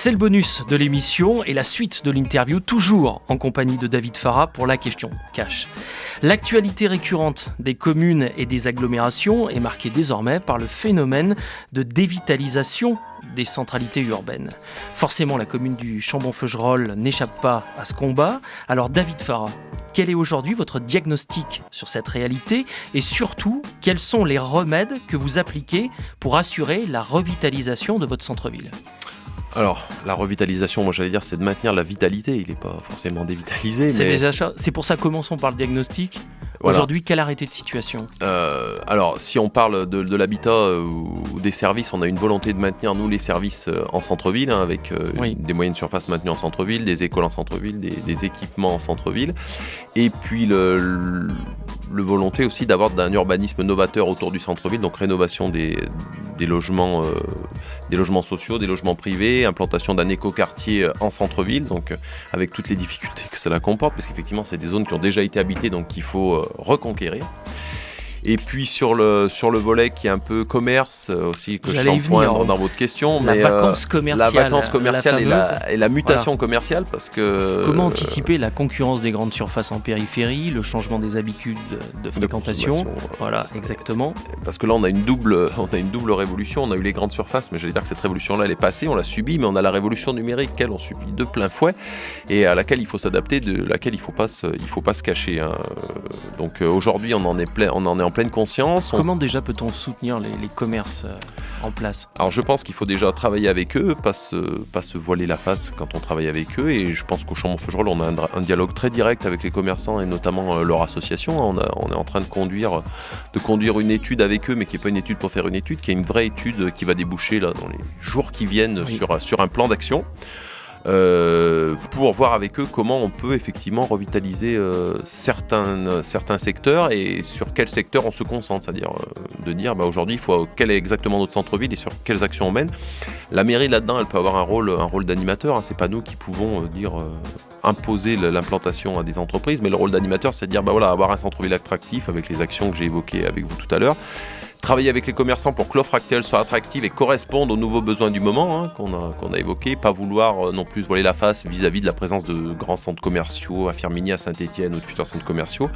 C'est le bonus de l'émission et la suite de l'interview, toujours en compagnie de David Farah pour la question cash. L'actualité récurrente des communes et des agglomérations est marquée désormais par le phénomène de dévitalisation des centralités urbaines. Forcément, la commune du Chambon-Feugerolles n'échappe pas à ce combat. Alors David Farah, quel est aujourd'hui votre diagnostic sur cette réalité et surtout, quels sont les remèdes que vous appliquez pour assurer la revitalisation de votre centre-ville ? Alors, la revitalisation, moi j'allais dire, c'est de maintenir la vitalité. Il n'est pas forcément dévitalisé. C'est pour ça, commençons par le diagnostic. Voilà. Aujourd'hui, quel arrêté de situation ? Alors, si on parle de l'habitat ou des services, on a une volonté de maintenir, nous, les services en centre-ville, avec des moyennes surfaces maintenues en centre-ville, des écoles en centre-ville, des équipements en centre-ville. Et puis, le volonté aussi d'avoir un urbanisme novateur autour du centre-ville, donc rénovation des logements sociaux, des logements privés, implantation d'un écoquartier en centre-ville, donc avec toutes les difficultés que cela comporte, parce qu'effectivement, c'est des zones qui ont déjà été habitées, donc qu'il faut reconquérir. Et puis sur le volet qui est un peu commerce aussi, que je shampoing dans votre question, la vacance commerciale et la mutation commerciale, parce que... Comment anticiper la concurrence des grandes surfaces en périphérie, le changement des habitudes de fréquentation, voilà, exactement. Parce que là, on a une double révolution. On a eu les grandes surfaces, mais j'allais dire que cette révolution-là, elle est passée, on l'a subie, mais on a la révolution numérique qu'elle on subit de plein fouet et à laquelle il faut s'adapter, de laquelle il faut pas se cacher. Hein. Donc aujourd'hui, on en est en pleine conscience. Comment déjà peut-on soutenir les commerces en place ? Alors je pense qu'il faut déjà travailler avec eux, pas se voiler la face quand on travaille avec eux, et je pense qu'au Chambon-Feugerolles, on a un dialogue très direct avec les commerçants et notamment leur association. On est en train de conduire une étude avec eux, mais qui n'est pas une étude pour faire une étude, qui est une vraie étude qui va déboucher là, dans les jours qui viennent sur un plan d'action. Pour voir avec eux comment on peut effectivement revitaliser certains secteurs et sur quel secteur on se concentre, c'est-à-dire de dire aujourd'hui quel est exactement notre centre-ville et sur quelles actions on mène. La mairie là-dedans, elle peut avoir un rôle d'animateur, hein, c'est pas nous qui pouvons imposer l'implantation à des entreprises, mais le rôle d'animateur, c'est de dire avoir un centre-ville attractif avec les actions que j'ai évoquées avec vous tout à l'heure. Travailler avec les commerçants pour que l'offre actuelle soit attractive et corresponde aux nouveaux besoins du moment qu'on a évoqués, pas vouloir non plus se voiler la face vis-à-vis de la présence de grands centres commerciaux à Firminy, à Saint-Étienne ou de futurs centres commerciaux,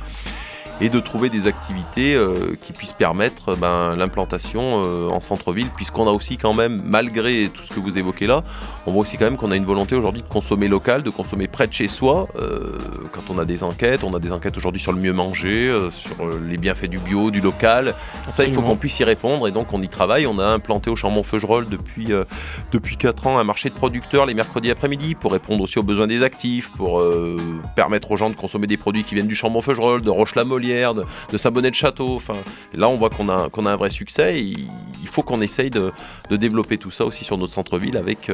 et de trouver des activités qui puissent permettre l'implantation en centre-ville, puisqu'on a aussi quand même, malgré tout ce que vous évoquez là, on voit aussi quand même qu'on a une volonté aujourd'hui de consommer local, de consommer près de chez soi. Quand on a des enquêtes aujourd'hui sur le mieux manger, sur les bienfaits du bio, du local. Absolument. Ça, il faut qu'on puisse y répondre, et donc on y travaille. On a implanté au Chambon-Feugerolles depuis 4 ans un marché de producteurs les mercredis après-midi pour répondre aussi aux besoins des actifs, pour permettre aux gens de consommer des produits qui viennent du Chambon-Feugerolles, de Roche-la-Molière, de Saint-Bonnet-de-Château. Enfin, là, on voit qu'on a un vrai succès. Et il faut qu'on essaye de développer tout ça aussi sur notre centre-ville avec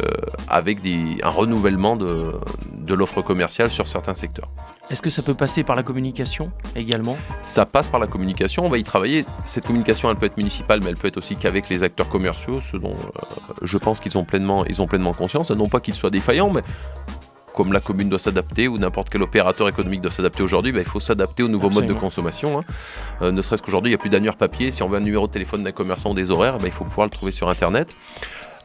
un renouvellement de l'offre commerciale sur certains secteurs. Est-ce que ça peut passer par la communication également ? Ça passe par la communication, on va y travailler. Cette communication, elle peut être municipale, mais elle peut être aussi qu'avec les acteurs commerciaux, ce dont je pense qu'ils ont pleinement conscience. Non pas qu'ils soient défaillants, mais comme la commune doit s'adapter ou n'importe quel opérateur économique doit s'adapter aujourd'hui, il faut s'adapter aux nouveaux modes de consommation. Hein. Ne serait-ce qu'aujourd'hui, il n'y a plus d'annuaire papier. Si on veut un numéro de téléphone d'un commerçant ou des horaires, il faut pouvoir le trouver sur Internet.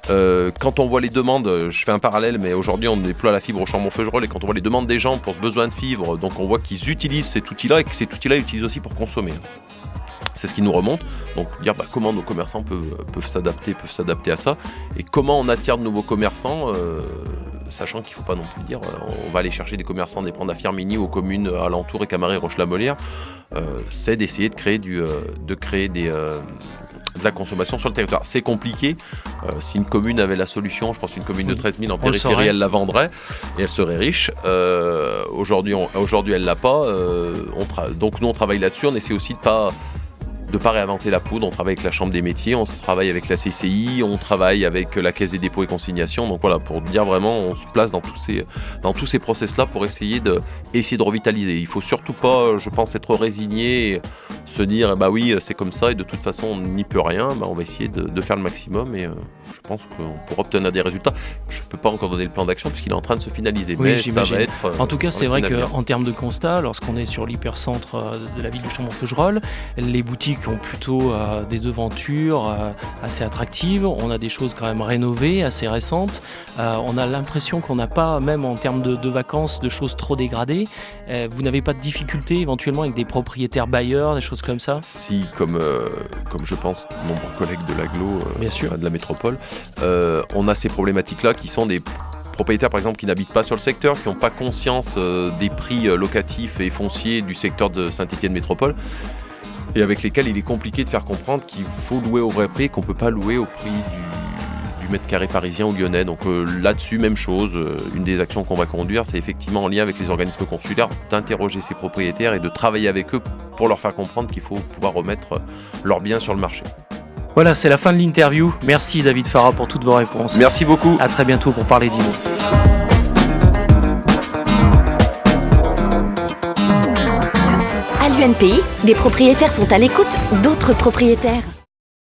Quand on voit les demandes, je fais un parallèle, mais aujourd'hui on déploie la fibre au Chambon-Feugerolles, et quand on voit les demandes des gens pour ce besoin de fibre, donc on voit qu'ils utilisent cet outil-là et que cet outil-là ils utilisent aussi pour consommer. C'est ce qui nous remonte, donc dire comment nos commerçants peuvent s'adapter à ça, et comment on attire de nouveaux commerçants, sachant qu'il ne faut pas non plus dire on va aller chercher des commerçants, des prendre à Firminy, aux communes alentours et Camaret, Roche-la-Molière. C'est d'essayer de créer de la consommation sur le territoire. C'est compliqué. Si une commune avait la solution, je pense qu'une commune de 13 000 en périphérie, elle la vendrait et elle serait riche. Aujourd'hui, elle l'a pas. Donc nous, on travaille là-dessus. On essaie aussi de pas réinventer la poudre. On travaille avec la Chambre des métiers, on travaille avec la CCI, on travaille avec la Caisse des dépôts et consignations. Donc voilà, pour dire vraiment, on se place dans tous ces process-là pour essayer de revitaliser. Il faut surtout pas, je pense, être résigné, et se dire oui, c'est comme ça et de toute façon on n'y peut rien. On va essayer de faire le maximum, et je pense qu'on pourra obtenir des résultats. Je peux pas encore donner le plan d'action puisqu'il est en train de se finaliser, mais ça va être... En tout cas, c'est vrai qu'en termes de constat, lorsqu'on est sur l'hypercentre de la ville du Chambon-Feugerolles, les boutiques qui ont plutôt des devantures assez attractives. On a des choses quand même rénovées, assez récentes. On a l'impression qu'on n'a pas, même en termes de vacances, de choses trop dégradées. Vous n'avez pas de difficultés éventuellement avec des propriétaires bailleurs, des choses comme ça? Si, comme je pense nombreux collègues de l'agglo, Bien sûr. de la métropole, on a ces problématiques-là qui sont des propriétaires par exemple qui n'habitent pas sur le secteur, qui n'ont pas conscience des prix locatifs et fonciers du secteur de Saint-Étienne Métropole, et avec lesquels il est compliqué de faire comprendre qu'il faut louer au vrai prix et qu'on ne peut pas louer au prix du mètre carré parisien ou lyonnais. Donc là-dessus, même chose, une des actions qu'on va conduire, c'est effectivement en lien avec les organismes consulaires d'interroger ces propriétaires et de travailler avec eux pour leur faire comprendre qu'il faut pouvoir remettre leurs biens sur le marché. Voilà, c'est la fin de l'interview. Merci David Farah pour toutes vos réponses. Merci beaucoup. À très bientôt pour parler d'IMO. À l'UNPI, des propriétaires sont à l'écoute d'autres propriétaires.